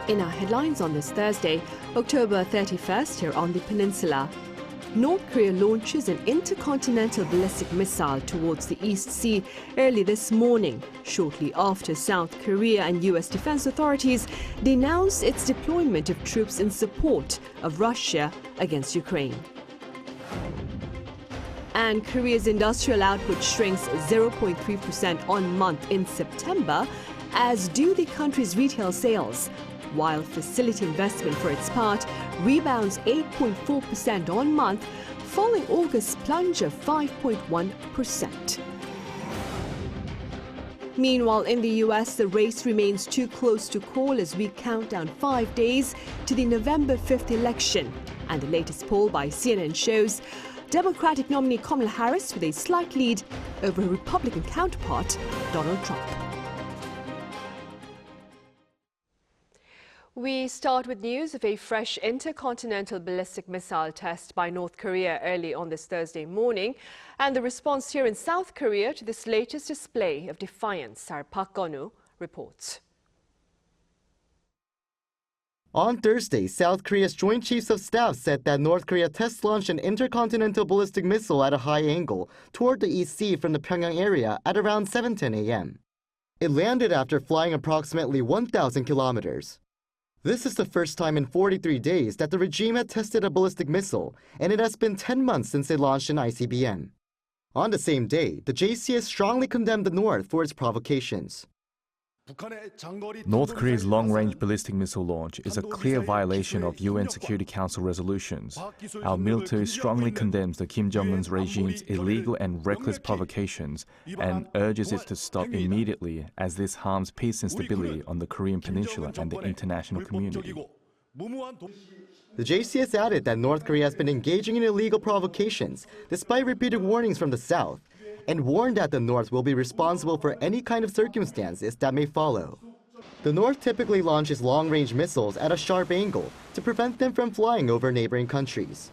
In our headlines on this Thursday, October 31st, here on the peninsula, North Korea launches an intercontinental ballistic missile towards the East Sea early this morning, shortly after South Korea and U.S. defense authorities denounced its deployment of troops in support of Russia against Ukraine. And Korea's industrial output shrinks 0.3% on month in September, as do the country's retail sales, while facility investment for its part rebounds 8.4% on month, following August's plunge of 5.1%. Meanwhile, in the U.S., the race remains too close to call as we count down 5 days to the November 5th election. And the latest poll by CNN shows Democratic nominee Kamala Harris with a slight lead over her Republican counterpart, Donald Trump. We start with news of a fresh intercontinental ballistic missile test by North Korea early on this Thursday morning, and the response here in South Korea to this latest display of defiance. Our Park Gon-woo reports. On Thursday, South Korea's Joint Chiefs of Staff said that North Korea test-launched an intercontinental ballistic missile at a high angle toward the East Sea from the Pyongyang area at around 7:10 a.m. It landed after flying approximately 1,000 kilometers. This is the first time in 43 days that the regime had tested a ballistic missile, and it has been 10 months since it launched an ICBM. On the same day, the JCS strongly condemned the North for its provocations. North Korea's long-range ballistic missile launch is a clear violation of UN Security Council resolutions. Our military strongly condemns the Kim Jong-un's regime's illegal and reckless provocations and urges it to stop immediately, as this harms peace and stability on the Korean peninsula and the international community. The JCS added that North Korea has been engaging in illegal provocations despite repeated warnings from the South, and warned that the North will be responsible for any kind of circumstances that may follow. The North typically launches long-range missiles at a sharp angle to prevent them from flying over neighboring countries.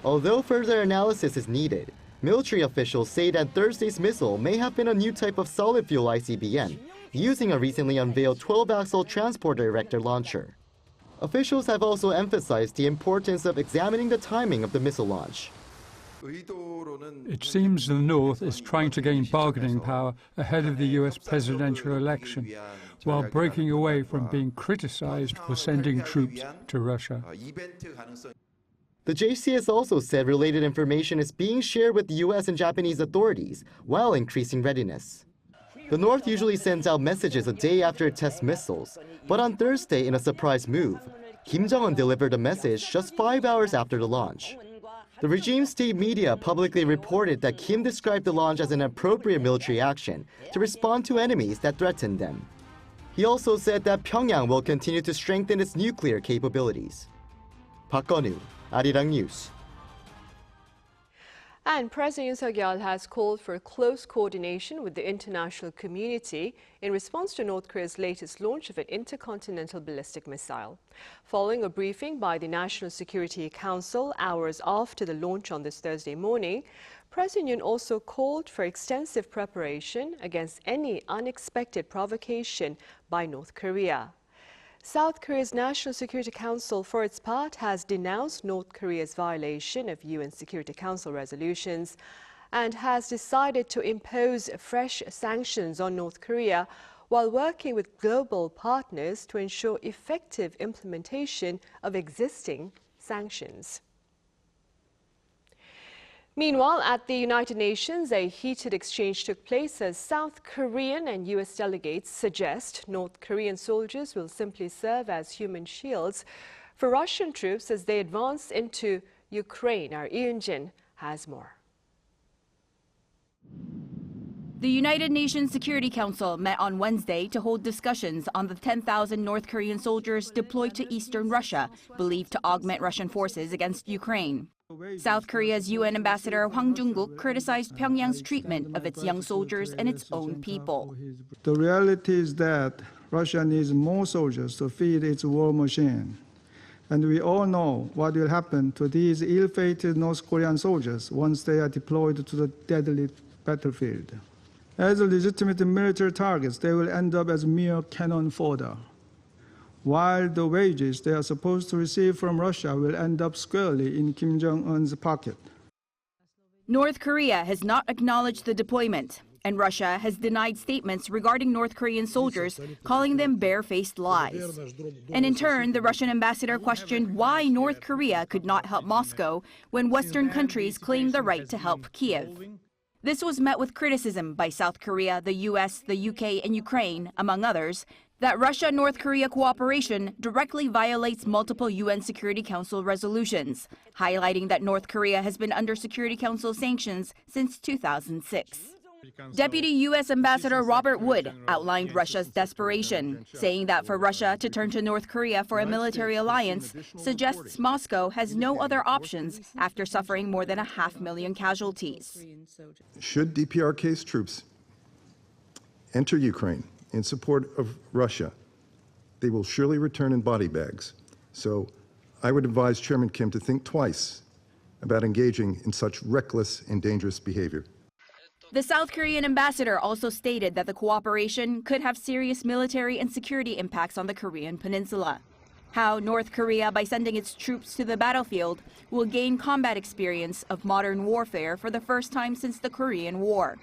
Although further analysis is needed, military officials say that Thursday's missile may have been a new type of solid-fuel ICBM, using a recently unveiled 12-axle transporter erector launcher. Officials have also emphasized the importance of examining the timing of the missile launch. It seems the North is trying to gain bargaining power ahead of the US presidential election, while breaking away from being criticized for sending troops to Russia. The JCS also said related information is being shared with US and Japanese authorities while increasing readiness. The North usually sends out messages a day after it tests missiles, but on Thursday, in a surprise move, Kim Jong-un delivered a message just 5 hours after the launch. The regime's state media publicly reported that Kim described the launch as an appropriate military action to respond to enemies that threatened them. He also said that Pyongyang will continue to strengthen its nuclear capabilities. Park Gon-woo, Arirang News. And President Yoon Suk-yeol has called for close coordination with the international community in response to North Korea's latest launch of an intercontinental ballistic missile. Following a briefing by the National Security Council hours after the launch on this Thursday morning, President Yoon also called for extensive preparation against any unexpected provocation by North Korea. South Korea's National Security Council, for its part, has denounced North Korea's violation of UN Security Council resolutions and has decided to impose fresh sanctions on North Korea while working with global partners to ensure effective implementation of existing sanctions. Meanwhile, at the United Nations, a heated exchange took place as South Korean and U.S. delegates suggest North Korean soldiers will simply serve as human shields for Russian troops as they advance into Ukraine. Our Eun-jin has more. The United Nations Security Council met on Wednesday to hold discussions on the 10,000 North Korean soldiers deployed to eastern Russia, believed to augment Russian forces against Ukraine. South Korea's UN ambassador Hwang Jung-guk criticized Pyongyang's treatment of its young soldiers and its own people. The reality is that Russia needs more soldiers to feed its war machine. And we all know what will happen to these ill-fated North Korean soldiers once they are deployed to the deadly battlefield. As legitimate military targets, they will end up as mere cannon fodder. while the wages they are supposed to receive from Russia will end up squarely in Kim Jong-un's pocket. North Korea has not acknowledged the deployment, and Russia has denied statements regarding North Korean soldiers, calling them barefaced lies. And in turn, the Russian ambassador questioned why North Korea could not help Moscow when Western countries claim the right to help Kiev. This was met with criticism by South Korea, the US, the UK, and Ukraine, among others, that Russia-North Korea cooperation directly violates multiple UN Security Council resolutions, highlighting that North Korea has been under Security Council sanctions since 2006. Deputy U.S. Ambassador Robert Wood outlined Russia's desperation, saying that for Russia to turn to North Korea for a military alliance suggests Moscow has no other options after suffering more than 500,000 casualties. Should DPRK's troops enter Ukraine in support of Russia, they will surely return in body bags. So I would advise Chairman Kim to think twice about engaging in such reckless and dangerous behavior. The South Korean ambassador also stated that the cooperation could have serious military and security impacts on the Korean peninsula. How North Korea, by sending its troops to the battlefield, will gain combat experience of modern warfare for the first time since the Korean War.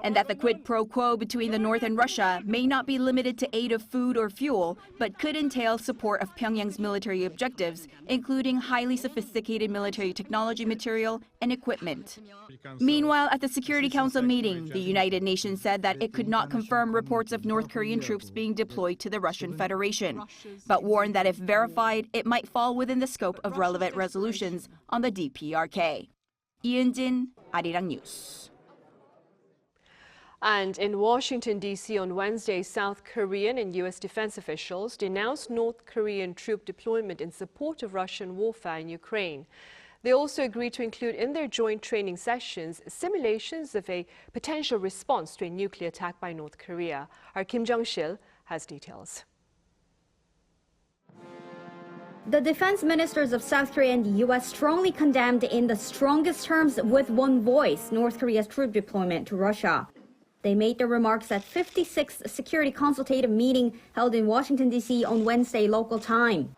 And that the quid pro quo between the North and Russia may not be limited to aid of food or fuel, but could entail support of Pyongyang's military objectives, including highly sophisticated military technology material and equipment. Meanwhile, at the Security Council meeting, the United Nations said that it could not confirm reports of North Korean troops being deployed to the Russian Federation, but warned that if verified, it might fall within the scope of relevant resolutions on the DPRK. Ian-jin, Arirang News. And in Washington, D.C. on Wednesday, South Korean and U.S. defense officials denounced North Korean troop deployment in support of Russian warfare in Ukraine. They also agreed to include in their joint training sessions simulations of a potential response to a nuclear attack by North Korea. Our Kim Jong-sil has details. The defense ministers of South Korea and the U.S. strongly condemned in the strongest terms with one voice North Korea's troop deployment to Russia. They made the remarks at 56th Security Consultative Meeting held in Washington, D.C. on Wednesday local time.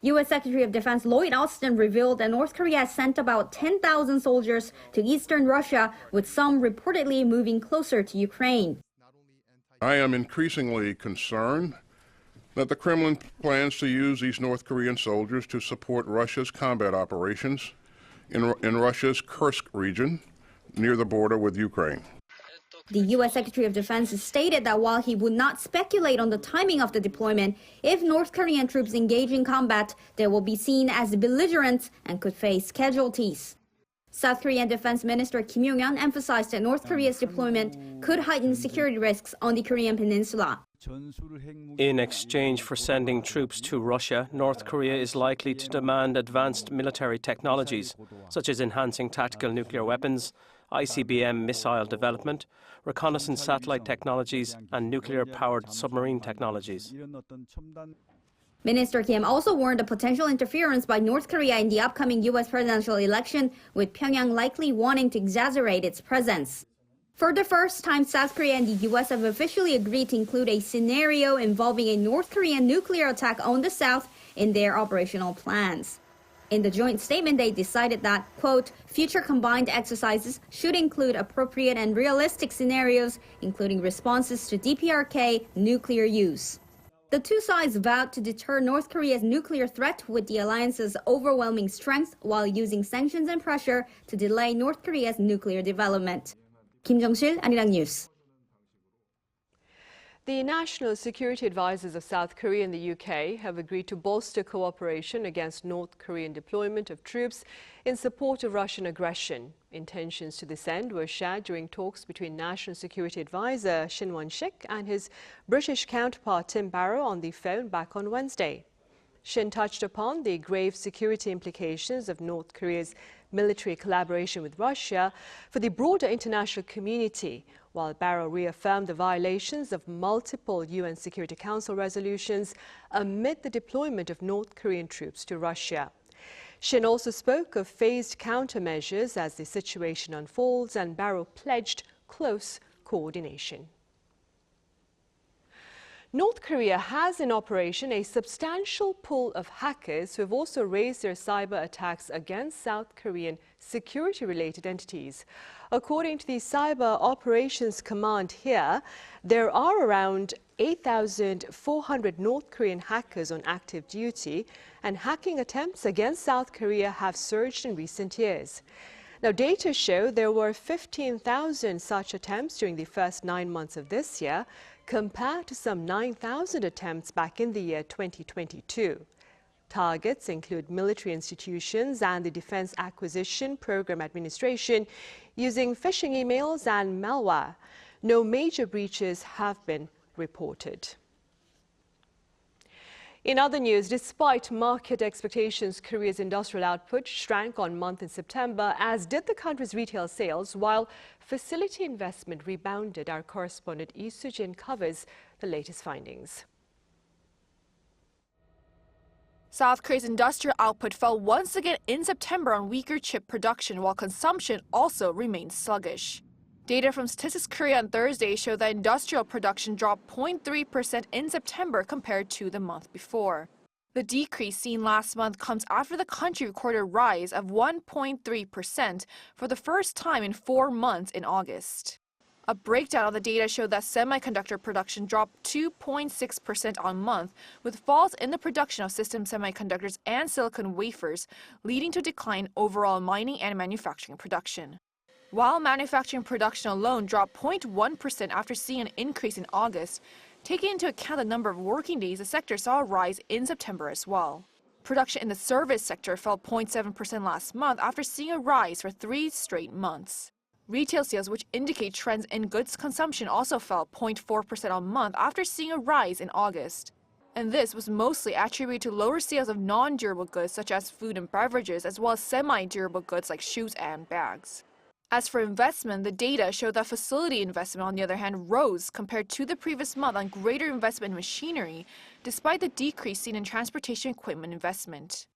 U.S. Secretary of Defense Lloyd Austin revealed that North Korea has sent about 10,000 soldiers to eastern Russia, with some reportedly moving closer to Ukraine. I am increasingly concerned that the Kremlin plans to use these North Korean soldiers to support Russia's combat operations in Russia's Kursk region near the border with Ukraine. The U.S. Secretary of Defense stated that while he would not speculate on the timing of the deployment, if North Korean troops engage in combat, they will be seen as belligerents and could face casualties. South Korean Defense Minister Kim Yong-hyun emphasized that North Korea's deployment could heighten security risks on the Korean peninsula. In exchange for sending troops to Russia, North Korea is likely to demand advanced military technologies, such as enhancing tactical nuclear weapons, ICBM missile development, reconnaissance satellite technologies, and nuclear-powered submarine technologies. Minister Kim also warned of potential interference by North Korea in the upcoming U.S. presidential election, with Pyongyang likely wanting to exaggerate its presence. For the first time, South Korea and the U.S. have officially agreed to include a scenario involving a North Korean nuclear attack on the South in their operational plans. In the joint statement, they decided that, quote, future combined exercises should include appropriate and realistic scenarios, including responses to DPRK nuclear use. The two sides vowed to deter North Korea's nuclear threat with the alliance's overwhelming strength while using sanctions and pressure to delay North Korea's nuclear development. Kim Jong-sil, Arirang News. The National Security Advisors of South Korea and the UK have agreed to bolster cooperation against North Korean deployment of troops in support of Russian aggression. Intentions to this end were shared during talks between National Security Advisor Shin Won-sik and his British counterpart Tim Barrow on the phone back on Wednesday. Shin touched upon the grave security implications of North Korea's military collaboration with Russia for the broader international community, while Barrow reaffirmed the violations of multiple UN Security Council resolutions amid the deployment of North Korean troops to Russia. Shin also spoke of phased countermeasures as the situation unfolds, and Barrow pledged close coordination. North Korea has in operation a substantial pool of hackers who have also raised their cyber attacks against South Korean security-related entities. According to the Cyber Operations Command here, there are around 8,400 North Korean hackers on active duty, and hacking attempts against South Korea have surged in recent years. Now, data show there were 15,000 such attempts during the first 9 months of this year, compared to some 9,000 attempts back in the year 2022. Targets include military institutions and the Defense Acquisition Program Administration using phishing emails and malware. No major breaches have been reported. In other news, despite market expectations, Korea's industrial output shrank on month in September, as did the country's retail sales, while facility investment rebounded. Our correspondent Lee Soo-jin covers the latest findings. South Korea's industrial output fell once again in September on weaker chip production, while consumption also remained sluggish. Data from Statistics Korea on Thursday show that industrial production dropped 0.3% in September compared to the month before. The decrease seen last month comes after the country recorded a rise of 1.3% for the first time in 4 months in August. A breakdown of the data showed that semiconductor production dropped 2.6% on month, with falls in the production of system semiconductors and silicon wafers, leading to a decline in overall mining and manufacturing production. While manufacturing production alone dropped 0.1% after seeing an increase in August, taking into account the number of working days, the sector saw a rise in September as well. Production in the service sector fell 0.7% last month after seeing a rise for 3 straight months. Retail sales, which indicate trends in goods consumption, also fell 0.4% on month after seeing a rise in August. And this was mostly attributed to lower sales of non-durable goods such as food and beverages, as well as semi-durable goods like shoes and bags. As for investment, the data showed that facility investment, on the other hand, rose compared to the previous month on greater investment in machinery, despite the decrease seen in transportation equipment investment.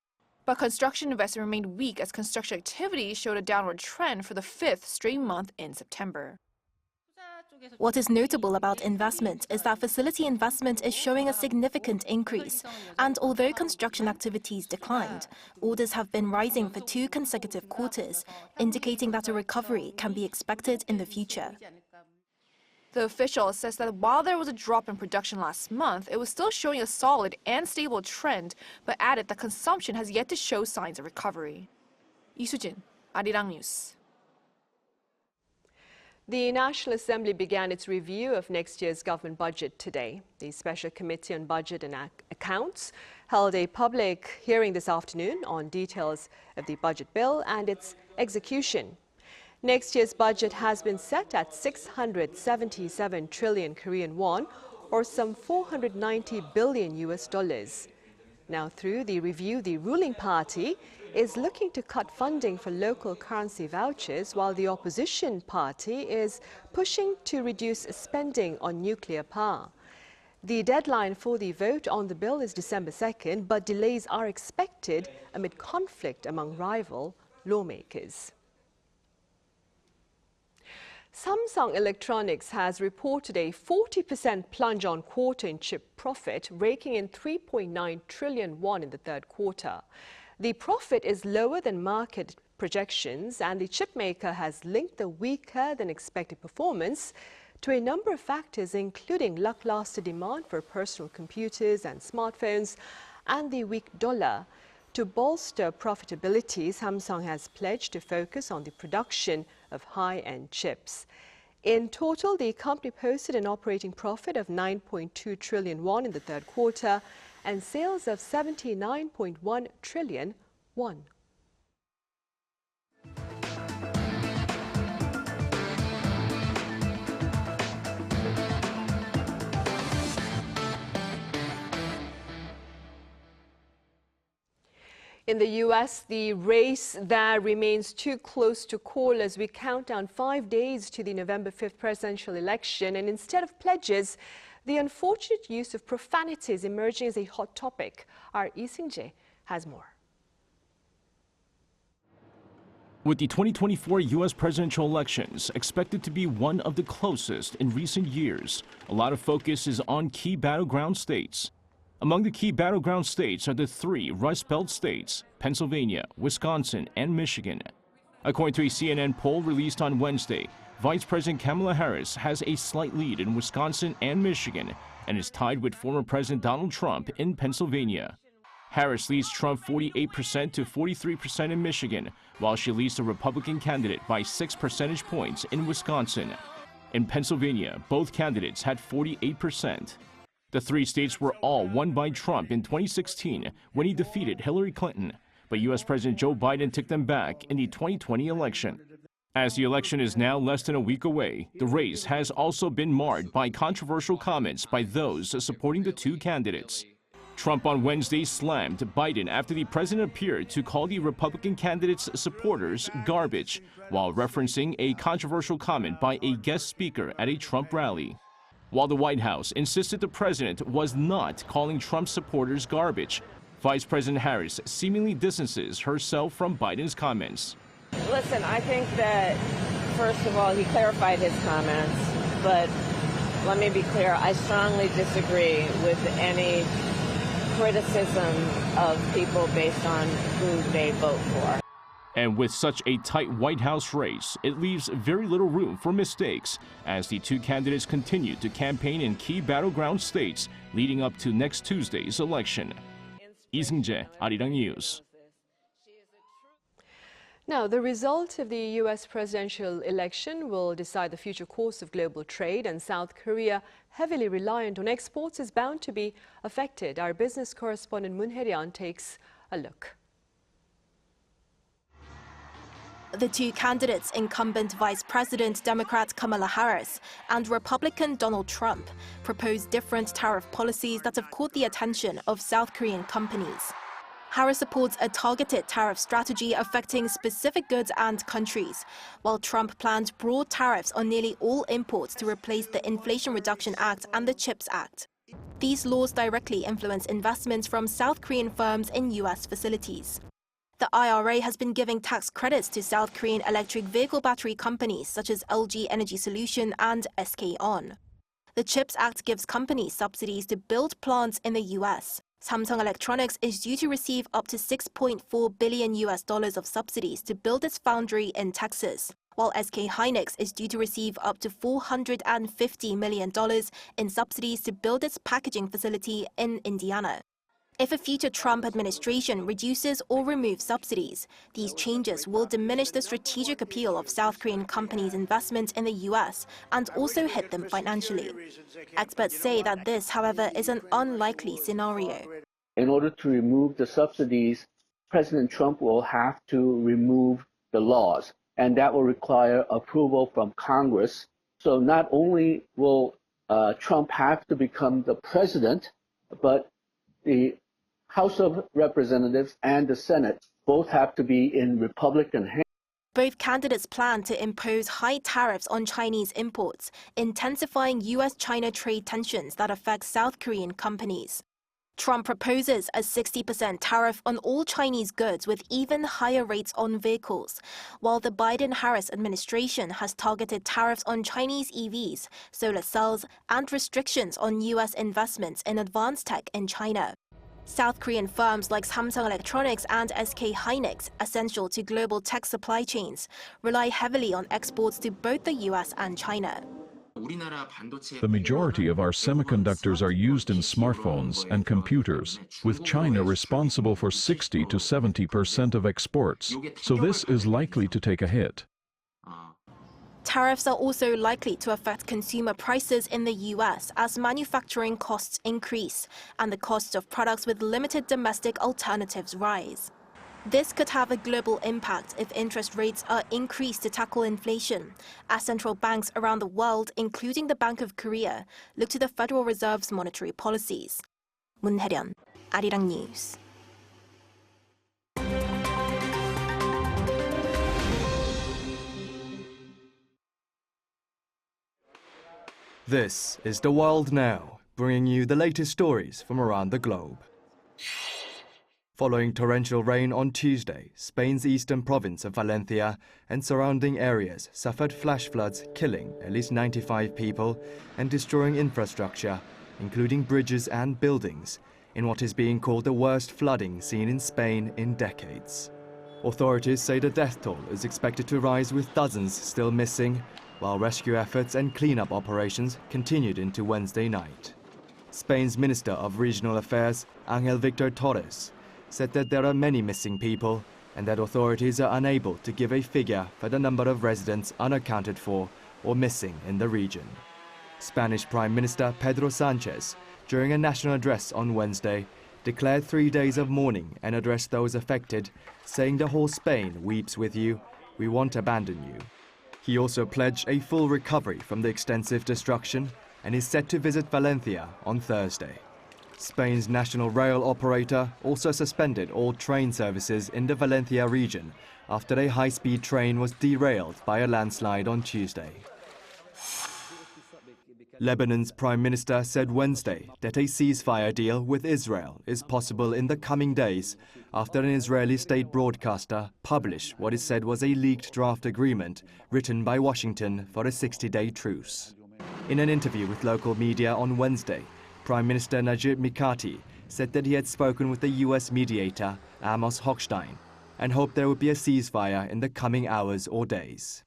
But construction investment remained weak as construction activity showed a downward trend for the 5th straight month in September. What is notable about investment is that facility investment is showing a significant increase, and although construction activities declined, orders have been rising for 2 consecutive quarters, indicating that a recovery can be expected in the future. The official says that while there was a drop in production last month, it was still showing a solid and stable trend, but added that consumption has yet to show signs of recovery. Lee Soo-jin, Arirang News. The National Assembly began its review of next year's government budget today. The Special Committee on Budget and Accounts held a public hearing this afternoon on details of the budget bill and its execution. Next year's budget has been set at 677 trillion Korean won, or some $490 billion US. Now, through the review, the ruling party is looking to cut funding for local currency vouchers, while the opposition party is pushing to reduce spending on nuclear power. The deadline for the vote on the bill is December 2nd, but delays are expected amid conflict among rival lawmakers. Samsung Electronics has reported a 40% plunge on quarter in chip profit, raking in 3.9 trillion won in the 3rd quarter. The profit is lower than market projections, and the chipmaker has linked the weaker than expected performance to a number of factors, including lackluster demand for personal computers and smartphones and the weak dollar. To bolster profitability, Samsung has pledged to focus on the production of high-end chips. In total, the company posted an operating profit of 9.2 trillion won in the 3rd quarter and sales of 79.1 trillion won. In the U.S., the race there remains too close to call as we count down 5 days to the November 5th presidential election. And instead of pledges, the unfortunate use of profanity is emerging as a hot topic. Our Lee Sing-jae has more. With the 2024 U.S. presidential elections expected to be one of the closest in recent years, a lot of focus is on key battleground states. Among the key battleground states are the three Rust Belt states, Pennsylvania, Wisconsin, and Michigan. According to a CNN poll released on Wednesday, Vice President Kamala Harris has a slight lead in Wisconsin and Michigan and is tied with former President Donald Trump in Pennsylvania. Harris leads Trump 48% to 43% in Michigan, while she leads the Republican candidate by 6 percentage points in Wisconsin. In Pennsylvania, both candidates had 48%. The three states were all won by Trump in 2016 when he defeated Hillary Clinton, but U.S. President Joe Biden took them back in the 2020 election. As the election is now less than a week away, the race has also been marred by controversial comments by those supporting the two candidates. Trump on Wednesday slammed Biden after the president appeared to call the Republican candidate's supporters garbage, while referencing a controversial comment by a guest speaker at a Trump rally. While the White House insisted the president was not calling Trump's supporters garbage, Vice President Harris seemingly distances herself from Biden's comments. Listen, I think that, first of all, he clarified his comments, but let me be clear, I strongly disagree with any criticism of people based on who they vote for. And with such a tight White House race, it leaves very little room for mistakes as the two candidates continue to campaign in key battleground states leading up to next Tuesday's election. Lee Seung-jae, Arirang News. Now, the result of the U.S. presidential election will decide the future course of global trade, and South Korea, heavily reliant on exports, is bound to be affected. Our business correspondent Moon Hae-ryun takes a look. The two candidates, incumbent Vice President Democrat Kamala Harris and Republican Donald Trump, propose different tariff policies that have caught the attention of South Korean companies. Harris supports a targeted tariff strategy affecting specific goods and countries, while Trump planned broad tariffs on nearly all imports to replace the Inflation Reduction Act and the CHIPS Act. These laws directly influence investments from South Korean firms in U.S. facilities. The IRA has been giving tax credits to South Korean electric vehicle battery companies such as LG Energy Solution and SK On. The CHIPS Act gives companies subsidies to build plants in the U.S. Samsung Electronics is due to receive up to $6.4 billion of subsidies to build its foundry in Texas, while SK Hynix is due to receive up to $450 million in subsidies to build its packaging facility in Indiana. If a future Trump administration reduces or removes subsidies, these changes will diminish the strategic appeal of South Korean companies' investment in the U.S. and also hit them financially. Experts say that this, however, is an unlikely scenario. In order to remove the subsidies, President Trump will have to remove the laws, and that will require approval from Congress. So not only will Trump have to become the president, but the House of Representatives and the Senate both have to be in Republican hands. Both candidates plan to impose high tariffs on Chinese imports, intensifying U.S.-China trade tensions that affect South Korean companies. Trump proposes a 60% tariff on all Chinese goods with even higher rates on vehicles, while the Biden-Harris administration has targeted tariffs on Chinese EVs, solar cells, and restrictions on U.S. investments in advanced tech in China. South Korean firms like Samsung Electronics and SK Hynix, essential to global tech supply chains, rely heavily on exports to both the U.S. and China. The majority of our semiconductors are used in smartphones and computers, with China responsible for 60 to 70% of exports, so this is likely to take a hit. Tariffs are also likely to affect consumer prices in the U.S. as manufacturing costs increase and the costs of products with limited domestic alternatives rise. This could have a global impact if interest rates are increased to tackle inflation, as central banks around the world, including the Bank of Korea, look to the Federal Reserve's monetary policies. Moon Hae-ryun, Arirang News. This is The World Now, bringing you the latest stories from around the globe. Following torrential rain on Tuesday, Spain's eastern province of Valencia and surrounding areas suffered flash floods, killing at least 95 people and destroying infrastructure, including bridges and buildings, in what is being called the worst flooding seen in Spain in decades. Authorities say the death toll is expected to rise, with dozens still missing, while rescue efforts and cleanup operations continued into Wednesday night. Spain's Minister of Regional Affairs, Ángel Víctor Torres, said that there are many missing people and that authorities are unable to give a figure for the number of residents unaccounted for or missing in the region. Spanish Prime Minister Pedro Sánchez, during a national address on Wednesday, declared 3 days of mourning and addressed those affected, saying the whole Spain weeps with you, we won't abandon you. He also pledged a full recovery from the extensive destruction and is set to visit Valencia on Thursday. Spain's national rail operator also suspended all train services in the Valencia region after a high-speed train was derailed by a landslide on Tuesday. Lebanon's Prime Minister said Wednesday that a ceasefire deal with Israel is possible in the coming days after an Israeli state broadcaster published what is said was a leaked draft agreement written by Washington for a 60-day truce. In an interview with local media on Wednesday, Prime Minister Najib Mikati said that he had spoken with the U.S. mediator, Amos Hochstein, and hoped there would be a ceasefire in the coming hours or days.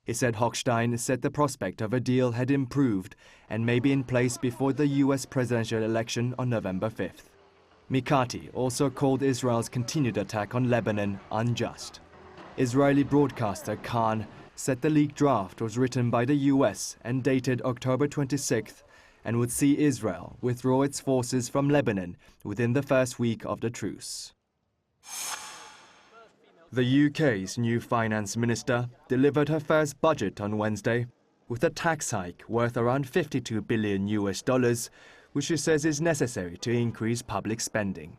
He said Hochstein said the prospect of a deal had improved and may be in place before the U.S. presidential election on November 5th. Mikati also called Israel's continued attack on Lebanon unjust. Israeli broadcaster Khan said the leaked draft was written by the U.S. and dated October 26th and would see Israel withdraw its forces from Lebanon within the first week of the truce. The UK's new finance minister delivered her first budget on Wednesday with a tax hike worth around $52 billion, which she says is necessary to increase public spending.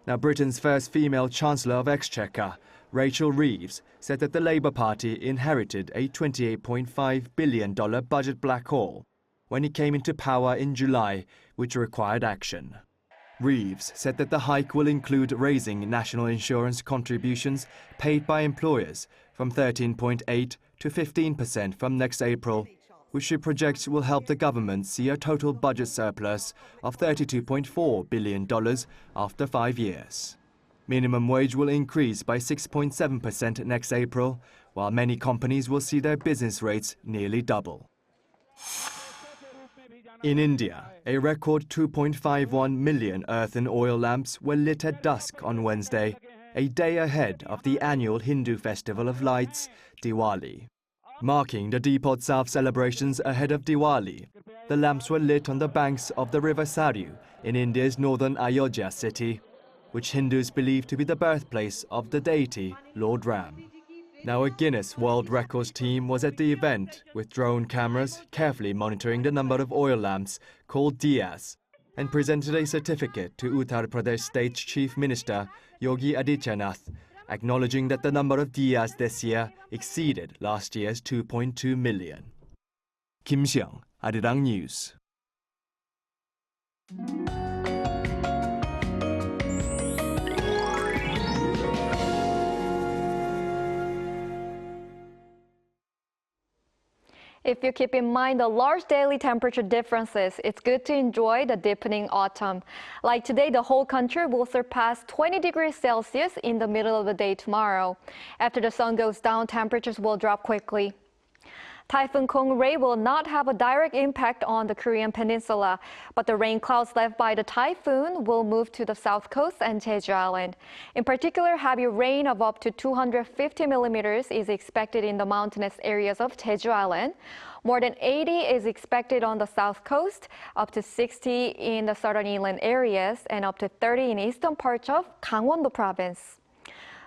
Now, Britain's first female Chancellor of Exchequer, Rachel Reeves, said that the Labour Party inherited a $28.5 billion budget black hole when it came into power in July, which required action. Reeves said that the hike will include raising national insurance contributions paid by employers from 13.8% to 15% from next April, which she projects will help the government see a total budget surplus of $32.4 billion after 5 years. Minimum wage will increase by 6.7% next April, while many companies will see their business rates nearly double. In India, a record 2.51 million earthen oil lamps were lit at dusk on Wednesday, a day ahead of the annual Hindu festival of lights, Diwali. Marking the Deepot South celebrations ahead of Diwali, the lamps were lit on the banks of the river Saryu in India's northern Ayodhya city, which Hindus believe to be the birthplace of the deity Lord Ram. Now, a Guinness World Records team was at the event with drone cameras carefully monitoring the number of oil lamps called diyas and presented a certificate to Uttar Pradesh State's Chief Minister Yogi Adityanath, acknowledging that the number of diyas this year exceeded last year's 2.2 million. Kim Xiang, Arirang News. If you keep in mind the large daily temperature differences, it's good to enjoy the deepening autumn. Like today, the whole country will surpass 20 degrees Celsius in the middle of the day tomorrow. After the sun goes down, temperatures will drop quickly. Typhoon Kong-rae will not have a direct impact on the Korean peninsula, but the rain clouds left by the typhoon will move to the south coast and Jeju Island. In particular, heavy rain of up to 250 millimeters is expected in the mountainous areas of Jeju Island. More than 80 is expected on the south coast, up to 60 in the southern inland areas, and up to 30 in eastern parts of Gangwon-do province.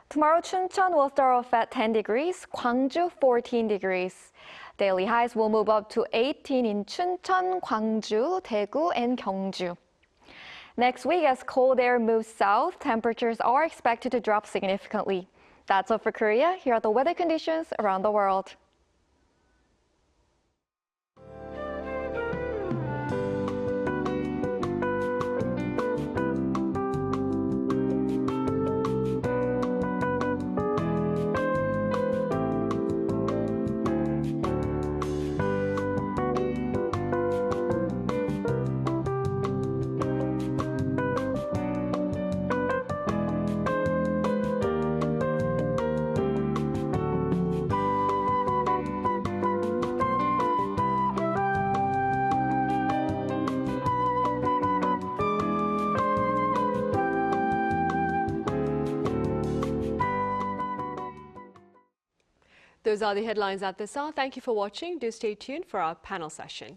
Tomorrow, Chuncheon will start off at 10 degrees, Gwangju 14 degrees. Daily highs will move up to 18 in Chuncheon, Gwangju, Daegu, and Gyeongju. Next week, as cold air moves south, temperatures are expected to drop significantly. That's all for Korea. Here are the weather conditions around the world. Those are the headlines at this hour. Thank you for watching. Do stay tuned for our panel session.